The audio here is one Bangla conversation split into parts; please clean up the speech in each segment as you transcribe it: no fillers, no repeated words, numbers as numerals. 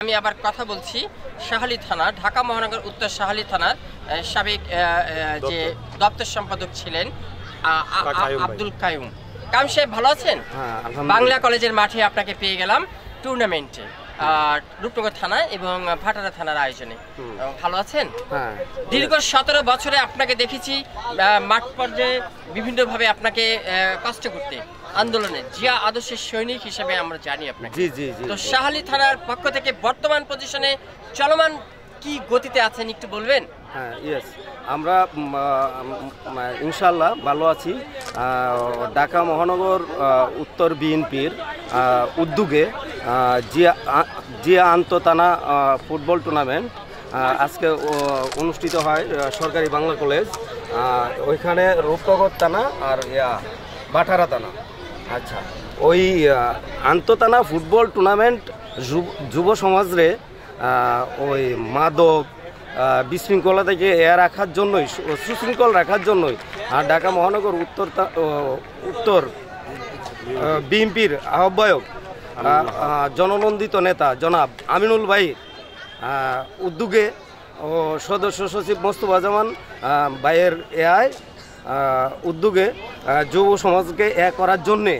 আমি আবার কথা বলছি শাহালি থানা, ঢাকা মহানগর উত্তর শাহালি থানার সাবেক যে দপ্তর সম্পাদক ছিলেন আব্দুল কাইয়ুম। কাইয়ুম সাহেব ভালো আছেন? বাংলা কলেজের মাঠে আপনাকে পেয়ে গেলাম টুর্নামেন্টে, রূপনগর থানা এবং ভাটারা থানার আয়োজনে। ভালো আছেন? দীর্ঘ 17 বছরে আপনাকে দেখেছি মাঠ পর্যায়ে বিভিন্নভাবে আপনাকে কষ্ট করতে, আন্দোলনে জিয়া আদর্শের সৈনিক হিসেবে আমরা জানি আপনাকে। তো শাহালি থানার পক্ষ থেকে বর্তমান পজিশনে চলমান কি গতিতে আছেন একটু বলবেন? আমরা ইনশাল্লাহ ভালো আছি। ঢাকা মহানগর উত্তর বিএনপির উদ্যোগে জিয়া আন্তঃথানা ফুটবল টুর্নামেন্ট আজকে অনুষ্ঠিত হয় সরকারি বাংলা কলেজ, ওইখানে রূপনগর থানা আর ভাটারা থানা। আচ্ছা, ওই আন্তঃথানা ফুটবল টুর্নামেন্ট যুব সমাজরে ওই মাদক বিশৃঙ্খলা থেকে রাখার জন্যই, সুশৃঙ্খল রাখার জন্যই ঢাকা মহানগর উত্তর বিএনপির আহ্বায়ক জননন্দিত নেতা জনাব আমিনুল ভাইয়ের উদ্যোগে ও সদস্য সচিব মোস্তফা জামান ভাইয়ের উদ্যোগে যুব সমাজকে করার জন্যে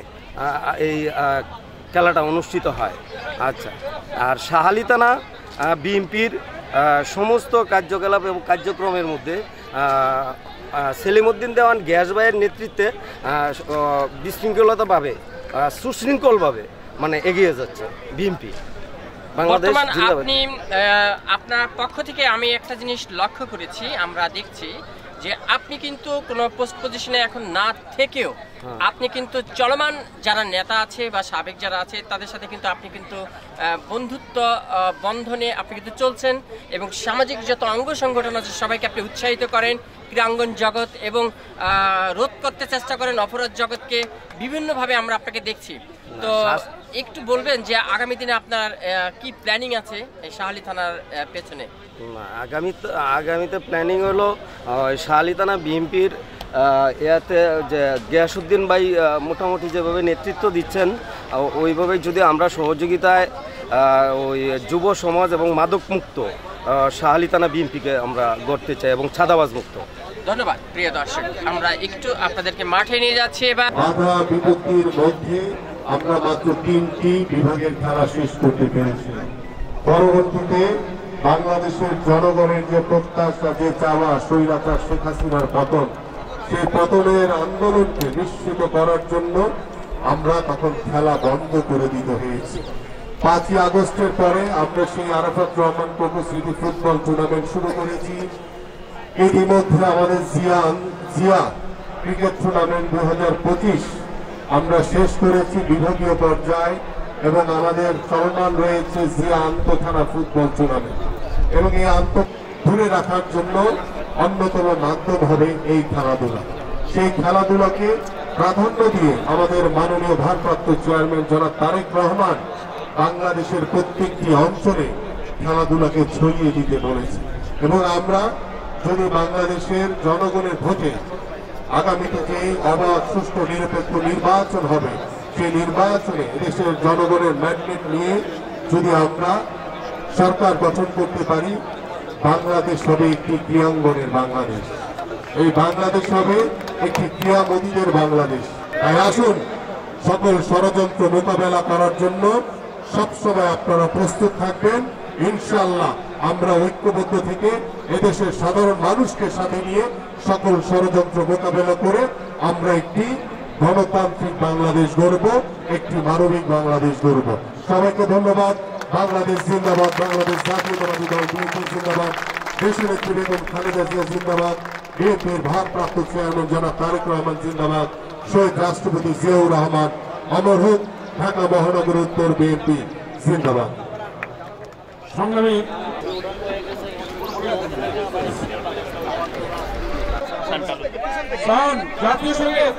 এই খেলাটা অনুষ্ঠিত হয়। আচ্ছা, আর শাহালি থানা বিএনপির সমস্ত কার্যকলাপ এবং কার্যক্রমের মধ্যে সেলিমউদ্দিন দেওয়ান গ্যাস ভাইয়ের নেতৃত্বে বিশৃঙ্খলতাভাবে সুশৃঙ্খলভাবে মানে এগিয়ে যাচ্ছে বিএনপি বাংলাদেশ। আপনি আপনার পক্ষ থেকে আমি একটা জিনিস লক্ষ্য করেছি, আমরা দেখছি যে আপনি কিন্তু কোনো পোস্ট পজিশনে এখন না থেকেও আপনি কিন্তু চলমান যারা নেতা আছে বা সাবেক যারা আছে তাদের সাথে কিন্তু আপনি কিন্তু বন্ধুত্ব বন্ধনে আপনি কিন্তু চলছেন এবং সামাজিক যত অঙ্গ সংগঠন আছে সবাইকে আপনি উৎসাহিত করেন, ক্রীড়াঙ্গন জগৎ এবং রোধ করতে চেষ্টা করেন অপরাধ জগৎকে বিভিন্নভাবে আমরা আপনাকে দেখছি। তো একটু বলবেন যে আগামী দিনে আপনার কি প্ল্যানিং আছে এই শাহালি থানার পেছনে? আগামীতে প্ল্যানিং হলো শাহালি থানা বিএনপির এতে যে গিয়াসউদ্দিন ভাই মোটামুটি যেভাবে নেতৃত্ব দিচ্ছেন ওইভাবে যদি আমরা সহযোগিতায় ওই যুব সমাজ এবং মাদক মুক্ত শাহালি থানা বিএনপিকে আমরা গড়তে চাই এবং ছাদাবাজ মুক্ত। ধন্যবাদ প্রিয় দর্শক, আমরা একটু আপনাদেরকে মাঠে নিয়ে যাচ্ছি। এবার বাধা বিপত্তির মধ্যে আমরা মাত্র 3টি বিভাগের খেলা শেষ করতে পেরেছি। পরবর্তীতে বাংলাদেশের জনগণের যে প্রত্যাশা, যে চাওয়া স্বৈরাচার শেখ হাসিনার পতন, সেই পতনের আন্দোলনকে নিশ্চিত করার জন্য আমরা তখন খেলা বন্ধ করে দিতে হয়েছে। 5ই আগস্টের পরে আমরা সেই আরাফাত রহমান কোকো স্মৃতি ফুটবল টুর্নামেন্ট শুরু করেছি। ইতিমধ্যে আমাদের জিয়া ক্রিকেট টুর্নামেন্ট 2025 আমরা শেষ করেছি বিভাগীয় পর্যায়ে এবং আমাদের চলমান রয়েছে জিয়া আন্তঃথানা ফুটবল টুর্নামেন্ট এবং এই ধরে রাখার জন্য অন্যতম মাধ্যম হবে এই খেলাধুলা। সেই খেলাধুলাকে প্রাধান্য দিয়ে আমাদের মাননীয় ভারপ্রাপ্ত চেয়ারম্যান জনাব তারেক রহমান বাংলাদেশের প্রত্যেকটি অঞ্চলে খেলাধুলাকে ছড়িয়ে দিতে বলেছে এবং আমরা যদি বাংলাদেশের জনগণের ভোটে আগামীতে যে অবাধ সুষ্ঠু নিরপেক্ষ নির্বাচন হবে সেই নির্বাচনে দেশের জনগণের ম্যান্ডেট নিয়ে যদি আমরা সরকার গঠন করতে পারি, বাংলাদেশ হবে একটি ক্রীড়াঙ্গনের বাংলাদেশ। এই বাংলাদেশ হবে একটি ক্রীড়ামোদীদের বাংলাদেশ। তাই আসুন সকল ষড়যন্ত্র মোকাবেলা করার জন্য সবসময় আপনারা প্রস্তুত থাকবেন। ইনশাআল্লাহ আমরা ঐক্যবদ্ধ থেকে এদেশের সাধারণ মানুষকে সাথে নিয়ে সকল ষড়যন্ত্র মোকাবেলা করে আমরা একটি গণতান্ত্রিক বাংলাদেশ গড়ব, একটি মানবিক বাংলাদেশ গড়ব। সবাইকে ধন্যবাদ। বাংলাদেশ জিন্দাবাদ, বাংলাদেশ জাতীয়তাবাদী দল বিএনপি জিন্দাবাদ, দেশনেত্রী বেগম খালেদা জিয়া জিন্দাবাদ, বিএনপির ভারপ্রাপ্ত চেয়ারম্যান জনাব তারেক রহমান জিন্দাবাদ, শহীদ রাষ্ট্রপতি জিয়াউর রহমান অমর হোক, ঢাকা মহানগর উত্তর বিএনপি জিন্দাবাদ। সংগ্রামী জাতীয় সঙ্গীত